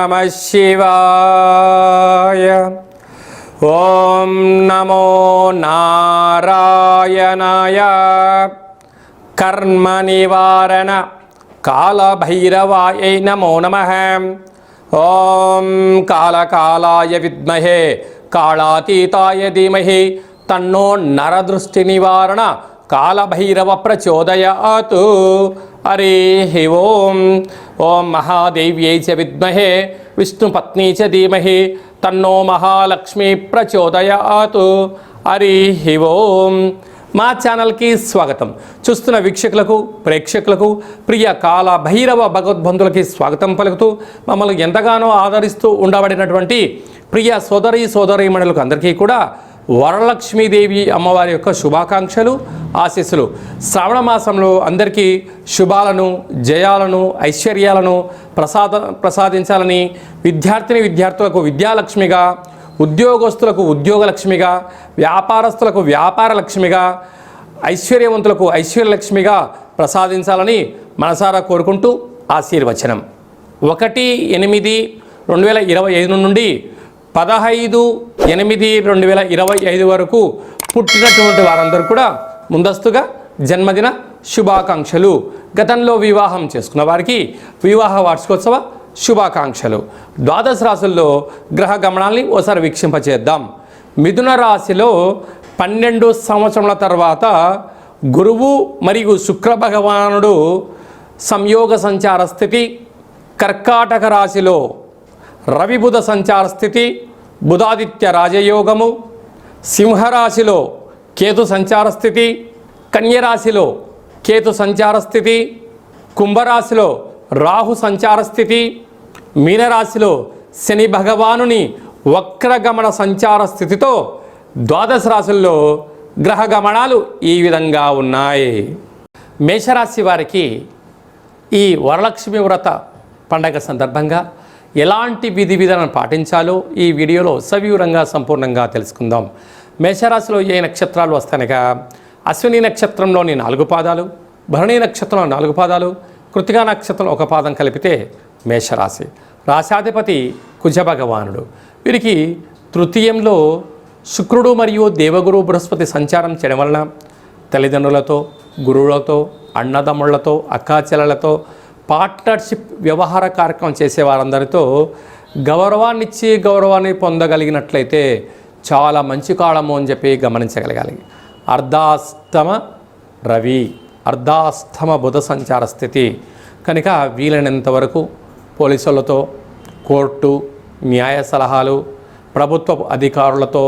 నమః శివాయ. ఓం నమో నారాయణాయ. కర్మ నివారణ కాళభైరవాయ నమో నమః. ఓం కాళకాలాయ విద్మహే కాళాతీతాయ ధీమహి తన్నో నరదృష్టి నివారణ కాళభైరవ ప్రచోదయాత్. హరి ఓం. ఓం మహాదేవ్యై చ విద్మహే విష్ణుపత్నీ చ ధీమహి తన్నో మహాలక్ష్మి ప్రచోదయాత్. హరి ఓం. మా ఛానల్కి స్వాగతం. చూస్తున్న వీక్షకులకు, ప్రేక్షకులకు, ప్రియ కాళభైరవ భగవద్బంధులకి స్వాగతం పలుకుతూ మమ్మల్ని ఎంతగానో ఆదరిస్తూ ఉండబడినటువంటి ప్రియ సోదరీమణులకు అందరికీ కూడా వరలక్ష్మీదేవి అమ్మవారి యొక్క శుభాకాంక్షలు, ఆశీస్సులు. శ్రావణ మాసంలో అందరికీ శుభాలను, జయాలను, ఐశ్వర్యాలను ప్రసాదించాలని, విద్యార్థులకు విద్యాలక్ష్మిగా, ఉద్యోగస్తులకు ఉద్యోగలక్ష్మిగా, వ్యాపారస్తులకు వ్యాపారలక్ష్మిగా, ఐశ్వర్యవంతులకు ఐశ్వర్యలక్ష్మిగా ప్రసాదించాలని మనసారా కోరుకుంటూ ఆశీర్వచనం. 1/8/2025 నుండి 15/8/2025 వరకు పుట్టినటువంటి వారందరూ కూడా ముందస్తుగా జన్మదిన శుభాకాంక్షలు. గతంలో వివాహం చేసుకున్న వారికి వివాహ వార్షికోత్సవ శుభాకాంక్షలు. ద్వాదశ రాశుల్లో గ్రహ గమనాల్ని ఓసారి వీక్షింపచేద్దాం. మిథున రాశిలో 12 సంవత్సరముల తర్వాత గురువు మరియు శుక్ర భగవానుడు సంయోగ సంచార స్థితి. కర్కాటక రాశిలో రవి బుధ సంచార స్థితి, బుధాదిత్య రాజయోగము. సింహరాశిలో కేతు సంచార స్థితి, కన్యరాశిలో కేతు సంచార స్థితి, కుంభరాశిలో రాహు సంచార స్థితి, మీనరాశిలో శని భగవానుని వక్రగమన సంచార స్థితితో ద్వాదశ రాశుల్లో గ్రహ గమనాలు ఈ విధంగా ఉన్నాయి. మేషరాశి వారికి ఈ వరలక్ష్మి వ్రత పండగ సందర్భంగా ఎలాంటి విధి విధానం పాటించాలో ఈ వీడియోలో సవివరంగా సంపూర్ణంగా తెలుసుకుందాం. మేషరాశిలో ఏ నక్షత్రాలు వస్తాయనగా అశ్విని నక్షత్రంలోని 4 పాదాలు, భరణి నక్షత్రంలో 4 పాదాలు, కృతికా నక్షత్రం 1 పాదం కలిపితే మేషరాశి. రాశాధిపతి కుజ భగవానుడు. వీరికి తృతీయంలో శుక్రుడు మరియు దేవగురు బృహస్పతి సంచారం చేయడం వలన తల్లిదండ్రులతో, గురువులతో, అన్నదమ్ముళ్లతో, అక్కాచెల్లెలతో పార్ట్నర్షిప్ వ్యవహార కార్యక్రమం చేసే వారందరితో గౌరవాన్నిచ్చి గౌరవాన్ని పొందగలిగినట్లయితే చాలా మంచి కాలము అని చెప్పి గమనించగలగాలి. అర్ధాస్తమ రవి, అర్ధాస్తమ బుధ సంచార స్థితి కనుక వీలైనంత వరకు పోలీసులతో, కోర్టు, న్యాయ సలహాలు, ప్రభుత్వ అధికారులతో,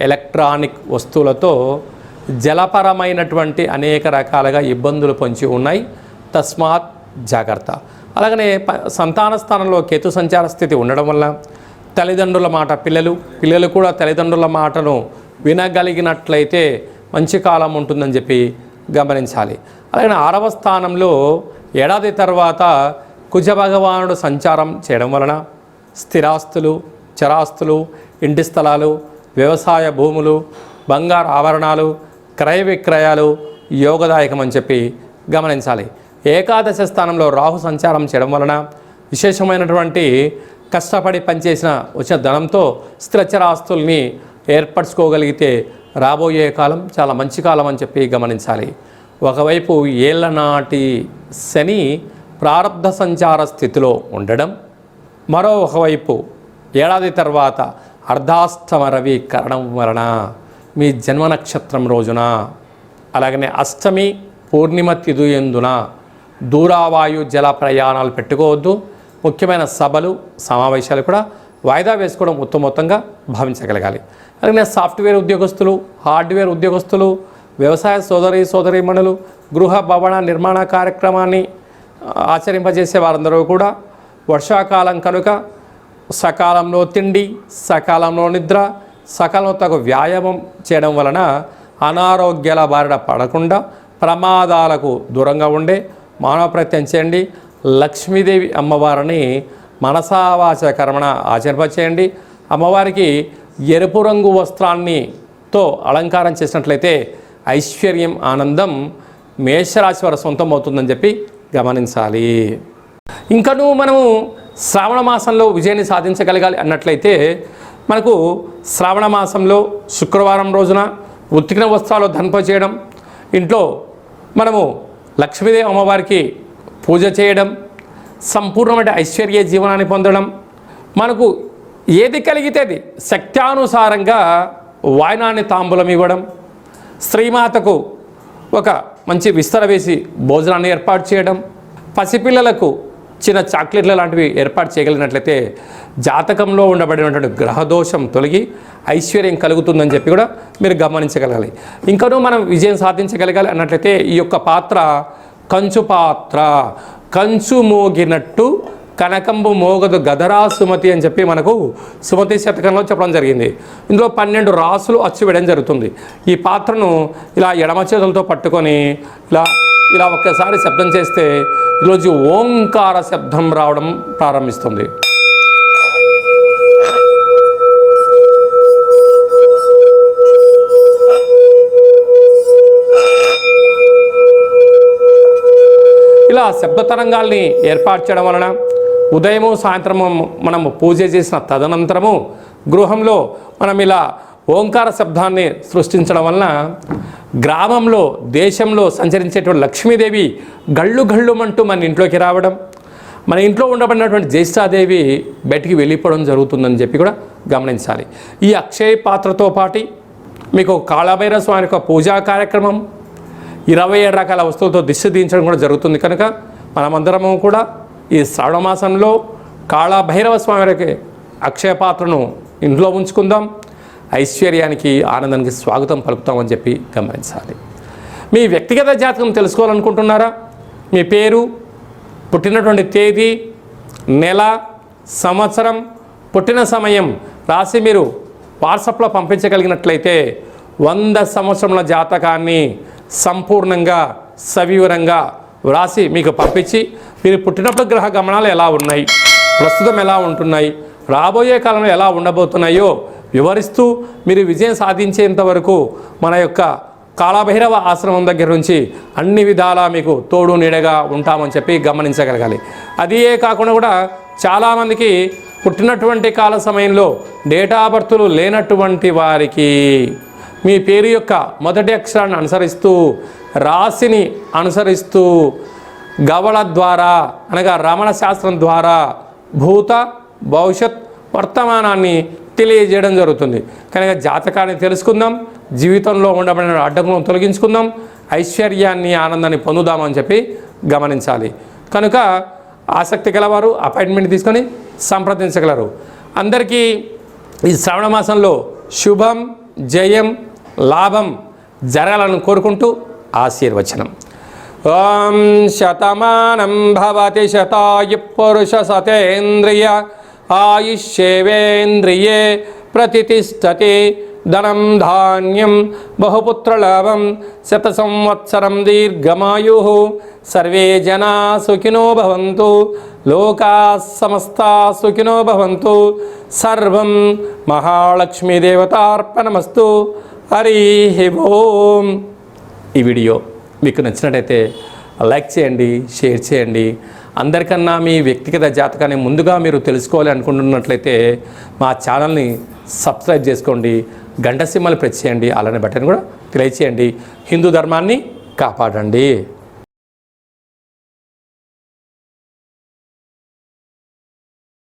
ఎలక్ట్రానిక్ వస్తువులతో జలపరమైనటువంటి అనేక రకాలుగా ఇబ్బందులు పొంచి ఉన్నాయి. తస్మాత్ జాగ్రత్త. అలాగనే సంతాన స్థానంలో కేతు సంచార స్థితి ఉండడం వల్ల తల్లిదండ్రుల మాట పిల్లలు కూడా తల్లిదండ్రుల మాటను వినగలిగినట్లయితే మంచి కాలం ఉంటుందని చెప్పి గమనించాలి. అలాగే 6వ స్థానంలో ఏడాది తర్వాత కుజ భగవానుడు సంచారం చేయడం వలన స్థిరాస్తులు, చరాస్తులు, ఇంటి స్థలాలు, వ్యవసాయ భూములు, బంగారు ఆభరణాలు, క్రయ విక్రయాలు యోగదాయకం అని చెప్పి గమనించాలి. ఏకాదశ స్థానంలో రాహు సంచారం చేయడం వలన విశేషమైనటువంటి కష్టపడి పనిచేసిన వచ్చిన ధనంతో స్థిరచరాస్తుల్ని ఏర్పరచుకోగలిగితే రాబోయే కాలం చాలా మంచి కాలం అని చెప్పి గమనించాలి. ఒకవైపు ఏళ్లనాటి శని ప్రారబ్ధ సంచార స్థితిలో ఉండడం, మరో ఒకవైపు ఏడాది తర్వాత అర్ధాష్టమ రవి కరణం వలన మీ జన్మ నక్షత్రం రోజున, అలాగనే అష్టమి పూర్ణిమ తిథి యందున దూరావాయు జల ప్రయాణాలు పెట్టుకోవద్దు. ముఖ్యమైన సభలు, సమావేశాలు కూడా వాయిదా వేసుకోవడం ఉత్తమోత్తంగా భావించగలగాలి. అలాగే సాఫ్ట్వేర్ ఉద్యోగస్తులు, హార్డ్వేర్ ఉద్యోగస్తులు, వ్యవసాయ సోదరీమణులు, గృహ భవన నిర్మాణ కార్యక్రమాన్ని ఆచరింపజేసే వారందరూ కూడా వర్షాకాలం కనుక సకాలంలో తిండి, సకాలంలో నిద్ర, సకాలంలో తగు వ్యాయామం చేయడం వలన అనారోగ్యాల బారిన పడకుండా ప్రమాదాలకు దూరంగా ఉండే మానవ ప్రయత్నం చేయండి. లక్ష్మీదేవి అమ్మవారిని మనసావాచ కర్మణ ఆచరింపచేయండి. అమ్మవారికి ఎరుపు రంగు వస్త్రాన్నితో అలంకారం చేసినట్లయితే ఐశ్వర్యం, ఆనందం మేషరాశి వారి సొంతం అవుతుందని చెప్పి గమనించాలి. ఇంకనూ మనము శ్రావణ మాసంలో విజయాన్ని సాధించగలగాలి అన్నట్లయితే మనకు శ్రావణ మాసంలో శుక్రవారం రోజున ఉతికిన వస్త్రాలు ధన్ప చేయడం, ఇంట్లో మనము లక్ష్మీదేవి అమ్మవారికి పూజ చేయడం, సంపూర్ణమైన ఐశ్వర్య జీవనాన్ని పొందడం, మనకు ఏది కలిగితే అది శక్త్యానుసారంగా వాయనాన్ని తాంబూలం ఇవ్వడం, స్త్రీమాతకు ఒక మంచి విస్తర వేసి భోజనాన్ని ఏర్పాటు చేయడం, పసిపిల్లలకు చిన్న చాక్లెట్ల లాంటివి ఏర్పాటు చేయగలిగినట్లయితే జాతకంలో ఉండబడినటువంటి గ్రహదోషం తొలగి ఐశ్వర్యం కలుగుతుందని చెప్పి కూడా మీరు గమనించగలగాలి. ఇంకనూ మనం విజయం సాధించగలగాలి అన్నట్లయితే ఈ యొక్క పాత్ర కంచు పాత్ర, కంచు మోగినట్టు కనకంబు మోగదు గదరా సుమతి అని చెప్పి మనకు సుమతి శతకంలో చెప్పడం జరిగింది. ఇందులో 12 రాసులు అచ్చు వేయడం జరుగుతుంది. ఈ పాత్రను ఇలా ఎడమ చేతులతో పట్టుకొని ఇలా ఒక్కసారి శబ్దం చేస్తే ఈరోజు ఓంకార శబ్దం రావడం ప్రారంభిస్తుంది. ఇలా శబ్ద తరంగాల్ని ఏర్పాటు చేయడం వలన ఉదయము సాయంత్రము మనము పూజ చేసిన తదనంతరము గృహంలో మనం ఇలా ఓంకార శబ్దాన్ని సృష్టించడం వలన గ్రామంలో దేశంలో సంచరించేటువంటి లక్ష్మీదేవి గళ్ళు గళ్ళుమంటూ మన ఇంట్లోకి రావడం, మన ఇంట్లో ఉండబడినటువంటి జ్యేష్ఠాదేవి బయటికి వెళ్ళిపోవడం జరుగుతుందని చెప్పి కూడా గమనించాలి. ఈ అక్షయ పాత్రతో పాటు మీకు కాళభైరవ స్వామి యొక్క పూజా కార్యక్రమం 27 రకాల వస్తువులతో దిష్టి తీయించడం కూడా జరుగుతుంది. కనుక మనమందరము కూడా ఈ శ్రావణ మాసంలో కాళభైరవ స్వామి అక్షయ పాత్రను ఇంట్లో ఉంచుకుందాం, ఐశ్వర్యానికి ఆనందానికి స్వాగతం పలుకుతామని చెప్పి గమనించాలి. మీ వ్యక్తిగత జాతకం తెలుసుకోవాలనుకుంటున్నారా? మీ పేరు, పుట్టినటువంటి తేదీ, నెల, సంవత్సరం, పుట్టిన సమయం రాసి మీరు వాట్సాప్లో పంపించగలిగినట్లయితే 100 సంవత్సరముల జాతకాన్ని సంపూర్ణంగా సవివరంగా వ్రాసి మీకు పంపించి మీరు పుట్టినప్పుడు గ్రహ గమనాలు ఎలా ఉన్నాయి, ప్రస్తుతం ఎలా ఉంటున్నాయి, రాబోయే కాలంలో ఎలా ఉండబోతున్నాయో వివరిస్తూ మీరు విజయం సాధించేంత వరకు మన యొక్క కాళభైరవ ఆశ్రమం దగ్గర నుంచి అన్ని విధాలా మీకు తోడు నీడగా ఉంటామని చెప్పి గమనించగలగాలి. అదే కాకుండా కూడా చాలామందికి పుట్టినటువంటి కాల సమయంలో డేటా బర్తులు లేనటువంటి వారికి మీ పేరు యొక్క మొదటి అక్షరాన్ని అనుసరిస్తూ రాశిని అనుసరిస్తూ గవళ ద్వారా అనగా రమణ శాస్త్రం ద్వారా భూత భవిష్యత్ వర్తమానాన్ని తెలియజేయడం జరుగుతుంది. కనుక జాతకాన్ని తెలుసుకుందాం, జీవితంలో ఉండబడిన అడ్డంకులను తొలగించుకుందాం, ఐశ్వర్యాన్ని ఆనందాన్ని పొందుదామని చెప్పి గమనించాలి. కనుక ఆసక్తి గలవారు అపాయింట్మెంట్ తీసుకొని సంప్రదించగలరు. అందరికీ ఈ శ్రావణ మాసంలో శుభం, జయం, లాభం జరగాలని కోరుకుంటూ ఆశీర్వచనం. ఓం శతమానం భవతి శతాయు పురుష సతేంద్రియ ఆయుష్యేవేంద్రియే ప్రతిష్టతి ధనం ధాన్యం బహుపుత్రలాభం శత సంవత్సరం దీర్ఘమాయు సర్వే జనా సుఖినో భవంతు లోకా సమస్తా సుఖినో భవంతు సర్వం మహాలక్ష్మీదేవతార్పణమస్తు. హరి ఓం. ఈ వీడియో మీకు నచ్చినట్టయితే లైక్ చేయండి, షేర్ చేయండి. అందరికన్నా మీ వ్యక్తిగత జాతకాన్ని ముందుగా మీరు తెలుసుకోవాలి అనుకుంటున్నట్లయితే మా ఛానల్ని సబ్స్క్రైబ్ చేసుకోండి, గంట సింబల్ ప్రెస్ చేయండి, అలానే బటన్ కూడా తెలియచేయండి. హిందూ ధర్మాన్ని కాపాడండి.